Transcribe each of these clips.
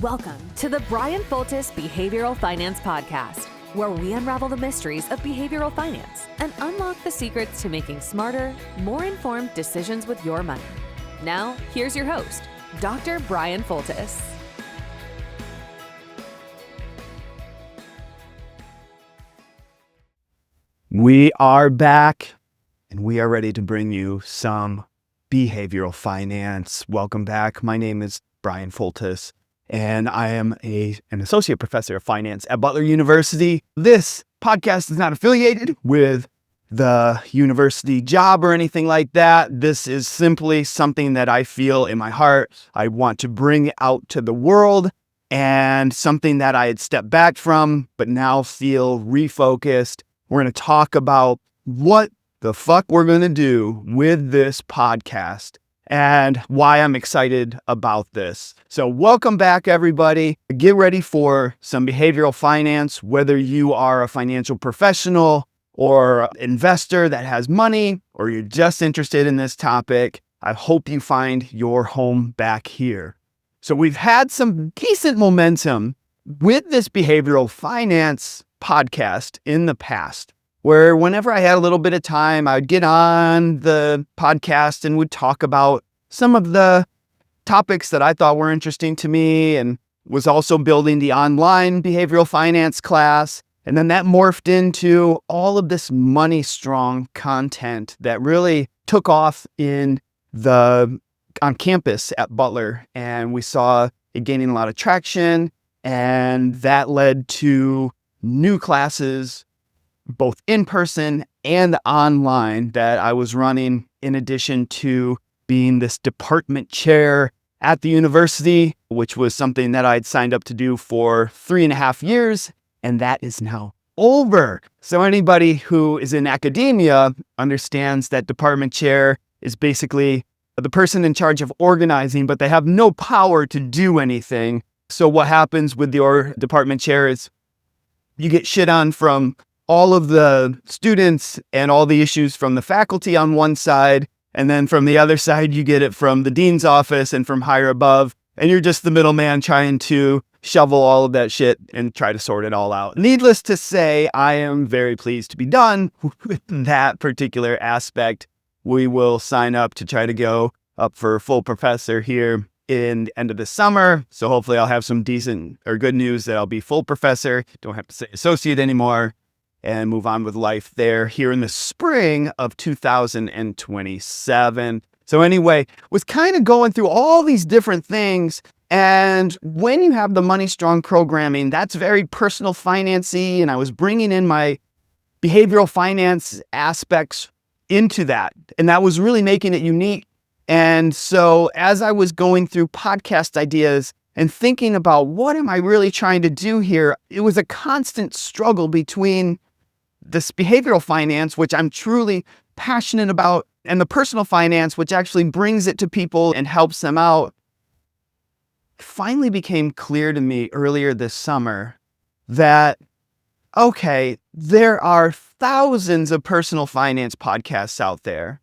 Welcome to the Bryan Foltice Behavioral Finance Podcast, where we unravel the mysteries of behavioral finance and unlock the secrets to making smarter, more informed decisions with your money. Now, here's your host, Dr. Bryan Foltice. We are back, and we are ready to bring you some behavioral finance. Welcome back. My name is Bryan Foltice, and I am an associate professor of finance at Butler University. This podcast is not affiliated with the university job or anything like that. This is simply something that I feel in my heart I want to bring out to the world, and something that I had stepped back from, but now feel refocused. We're going to talk about what the fuck we're going to do with this podcast and why I'm excited about this. So welcome back, everybody. Get ready for some behavioral finance, whether you are a financial professional or investor that has money, or you're just interested in this topic. I hope you find your home back here. So we've had some decent momentum with this behavioral finance podcast in the past, where whenever I had a little bit of time, I would get on the podcast and would talk about some of the topics that I thought were interesting to me, and was also building the online behavioral finance class. And then that morphed into all of this money strong content that really took off on campus at Butler. And we saw it gaining a lot of traction, and that led to new classes, both in person and online, that I was running, in addition to being this department chair at the university, which was something that I'd signed up to do for 3.5 years, and that is now over. So anybody who is in academia understands that department chair is basically the person in charge of organizing, but they have no power to do anything. So what happens with your department chair is you get shit on from all of the students and all the issues from the faculty on one side, and then from the other side, you get it from the dean's office and from higher above, and you're just the middleman trying to shovel all of that shit and try to sort it all out. Needless to say, I am very pleased to be done with that particular aspect. We will sign up to try to go up for full professor here in the end of the summer. So hopefully I'll have some decent or good news that I'll be full professor, don't have to say associate anymore, and move on with life there here in the spring of 2027. So anyway, was kind of going through all these different things. And when you have the Money Strong programming, that's very personal financy. And I was bringing in my behavioral finance aspects into that. And that was really making it unique. And so as I was going through podcast ideas and thinking about what am I really trying to do here, it was a constant struggle between this behavioral finance, which I'm truly passionate about, and the personal finance, which actually brings it to people and helps them out. It finally became clear to me earlier this summer that, okay, there are thousands of personal finance podcasts out there,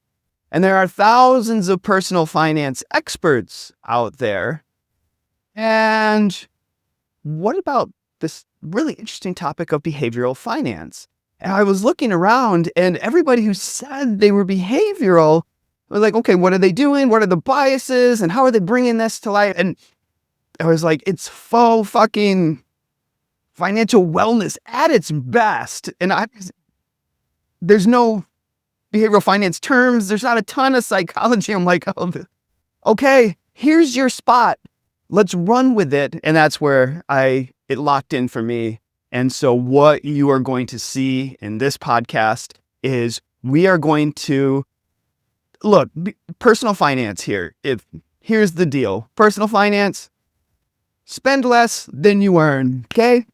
and there are thousands of personal finance experts out there. And what about this really interesting topic of behavioral finance? And I was looking around, and everybody who said they were behavioral was like, okay, what are they doing? What are the biases? And how are they bringing this to life? And I was like, it's faux fucking financial wellness at its best. And there's no behavioral finance terms. There's not a ton of psychology. I'm like, oh, okay, here's your spot. Let's run with it. And that's where it locked in for me. And so what you are going to see in this podcast is we are going to look, personal finance here. Here's the deal. Personal finance, spend less than you earn, okay?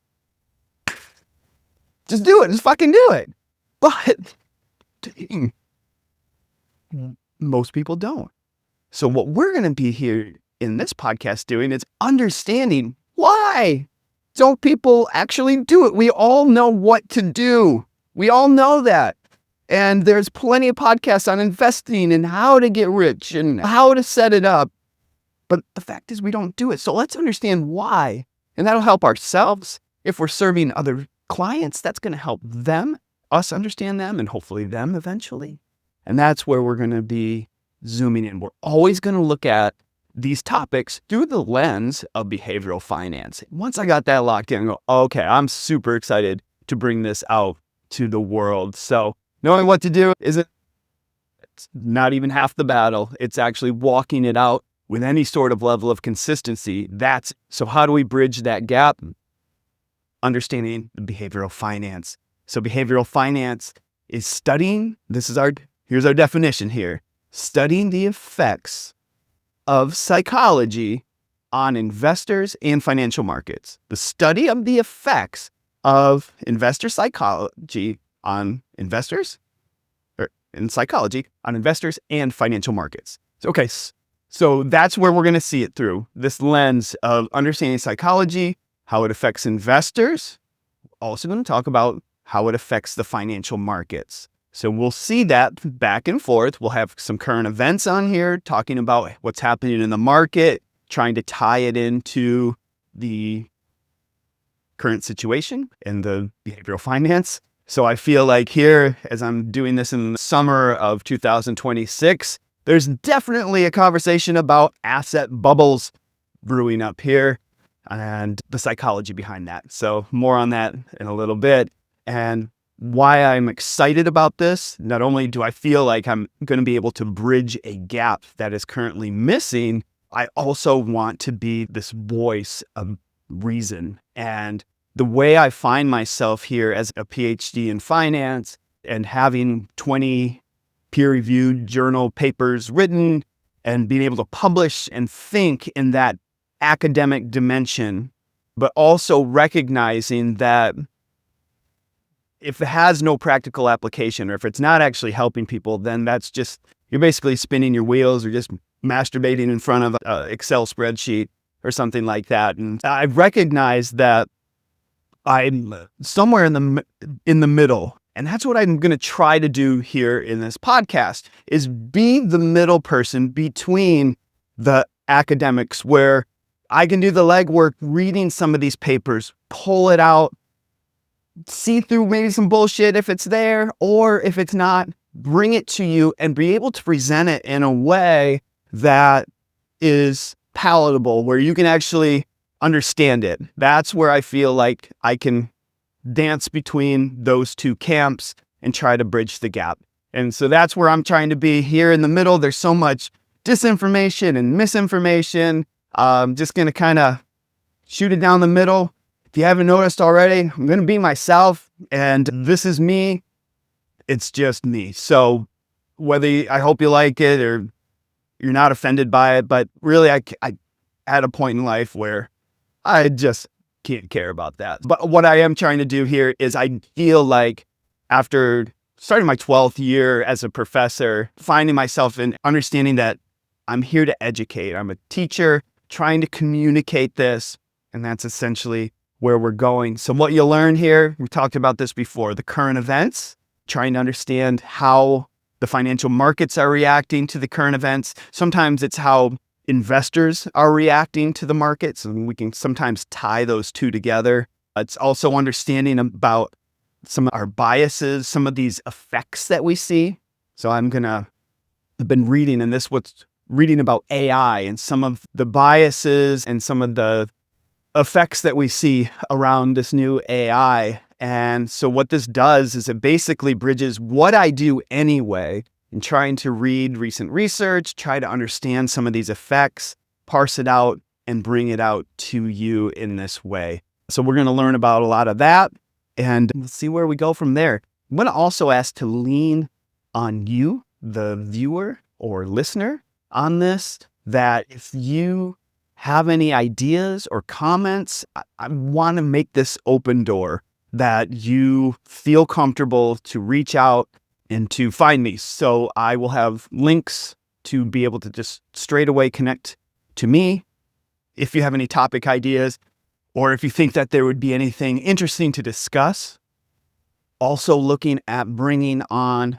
Just do it. Just fucking do it. But most people don't. So what we're going to be here in this podcast doing is understanding why don't people actually do it. We all know what to do. We all know that. And there's plenty of podcasts on investing and how to get rich and how to set it up. But the fact is we don't do it. So let's understand why. And that'll help ourselves. If we're serving other clients, that's going to help them, us understand them, and hopefully them eventually. And that's where we're going to be zooming in. We're always going to look at these topics through the lens of behavioral finance. Once I got that locked in, I go, okay, I'm super excited to bring this out to the world. So knowing what to do it's not even half the battle. It's actually walking it out with any sort of level of consistency. So how do we bridge that gap? Understanding the behavioral finance. So behavioral finance is studying, here's our definition here, studying the effects of psychology on investors and financial markets. The study of the effects of investor psychology on investors, or in psychology on investors and financial markets. So that's where we're going to see it through this lens of understanding psychology, how it affects investors. Also going to talk about how it affects the financial markets. So we'll see that back and forth. We'll have some current events on here talking about what's happening in the market, trying to tie it into the current situation and the behavioral finance. So I feel like here, as I'm doing this in the summer of 2026, there's definitely a conversation about asset bubbles brewing up here and the psychology behind that. So more on that in a little bit. And why I'm excited about this, not only do I feel like I'm going to be able to bridge a gap that is currently missing, I also want to be this voice of reason. And the way I find myself here as a PhD in finance and having 20 peer-reviewed journal papers written and being able to publish and think in that academic dimension, but also recognizing that if it has no practical application or if it's not actually helping people, then you're basically spinning your wheels or just masturbating in front of an Excel spreadsheet or something like that. And I've recognized that I'm somewhere in the middle. And that's what I'm going to try to do here in this podcast, is be the middle person between the academics, where I can do the legwork, reading some of these papers, pull it out, see through maybe some bullshit if it's there, or if it's not, bring it to you and be able to present it in a way that is palatable, where you can actually understand it. That's where I feel like I can dance between those two camps and try to bridge the gap. And so that's where I'm trying to be here in the middle. There's so much disinformation and misinformation. I'm just going to kind of shoot it down the middle. If you haven't noticed already, I'm going to be myself, and this is me. It's just me. So I hope you like it or you're not offended by it, but really I at a point in life where I just can't care about that. But what I am trying to do here is I feel like after starting my 12th year as a professor, finding myself in understanding that I'm here to educate. I'm a teacher trying to communicate this, and that's essentially where we're going. So what you'll learn here, we talked about this before, the current events, trying to understand how the financial markets are reacting to the current events. Sometimes it's how investors are reacting to the markets, and we can sometimes tie those two together. It's also understanding about some of our biases, some of these effects that we see. So I've been reading, and reading about AI and some of the biases and some of the effects that we see around this new AI. And so what this does is it basically bridges what I do anyway in trying to read recent research, try to understand some of these effects, parse it out, and bring it out to you in this way. So we're going to learn about a lot of that, and let's see where we go from there. I'm going to also ask to lean on you, the viewer or listener, on this, that if you have any ideas or comments, I want to make this open door, that you feel comfortable to reach out and to find me. So I will have links to be able to just straight away connect to me if you have any topic ideas, or if you think that there would be anything interesting to discuss. Also looking at bringing on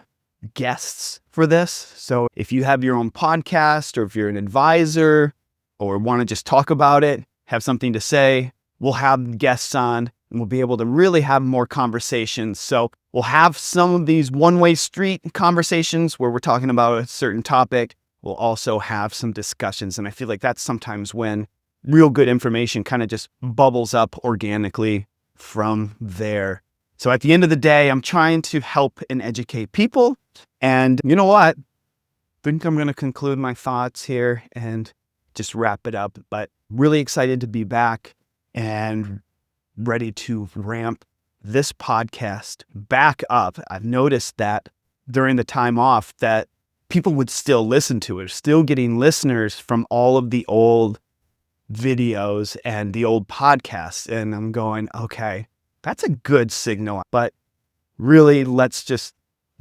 guests for this. So if you have your own podcast, or if you're an advisor, or want to just talk about it, have something to say, we'll have guests on and we'll be able to really have more conversations. So we'll have some of these one-way street conversations where we're talking about a certain topic. We'll also have some discussions. And I feel like that's sometimes when real good information kind of just bubbles up organically from there. So at the end of the day, I'm trying to help and educate people. And you know what? I think I'm going to conclude my thoughts here and just wrap it up. But really excited to be back and ready to ramp this podcast back up. I've noticed that during the time off that people would still listen to it, still getting listeners from all of the old videos and the old podcasts. And I'm going, okay, that's a good signal. But really, let's just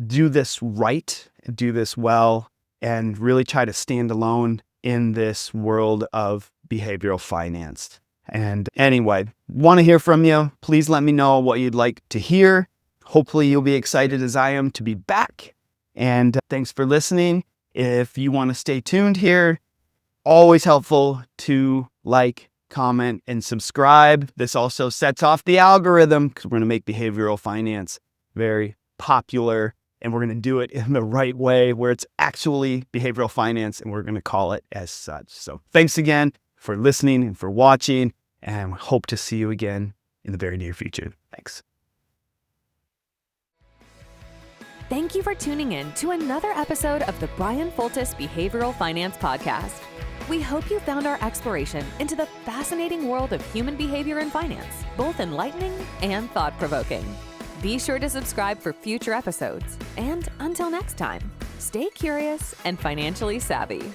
do this right and do this well and really try to stand alone in this world of behavioral finance. And anyway, want to hear from you. Please let me know what you'd like to hear. Hopefully you'll be excited as I am to be back. And thanks for listening. If you want to stay tuned here, always helpful to like, comment, and subscribe. This also sets off the algorithm because we're going to make behavioral finance very popular. And we're going to do it in the right way where it's actually behavioral finance and we're going to call it as such. So thanks again for listening and for watching, and hope to see you again in the very near future. Thanks. Thank you for tuning in to another episode of the Bryan Foltice Behavioral Finance Podcast. We hope you found our exploration into the fascinating world of human behavior and finance both enlightening and thought-provoking. Be sure to subscribe for future episodes. And until next time, stay curious and financially savvy.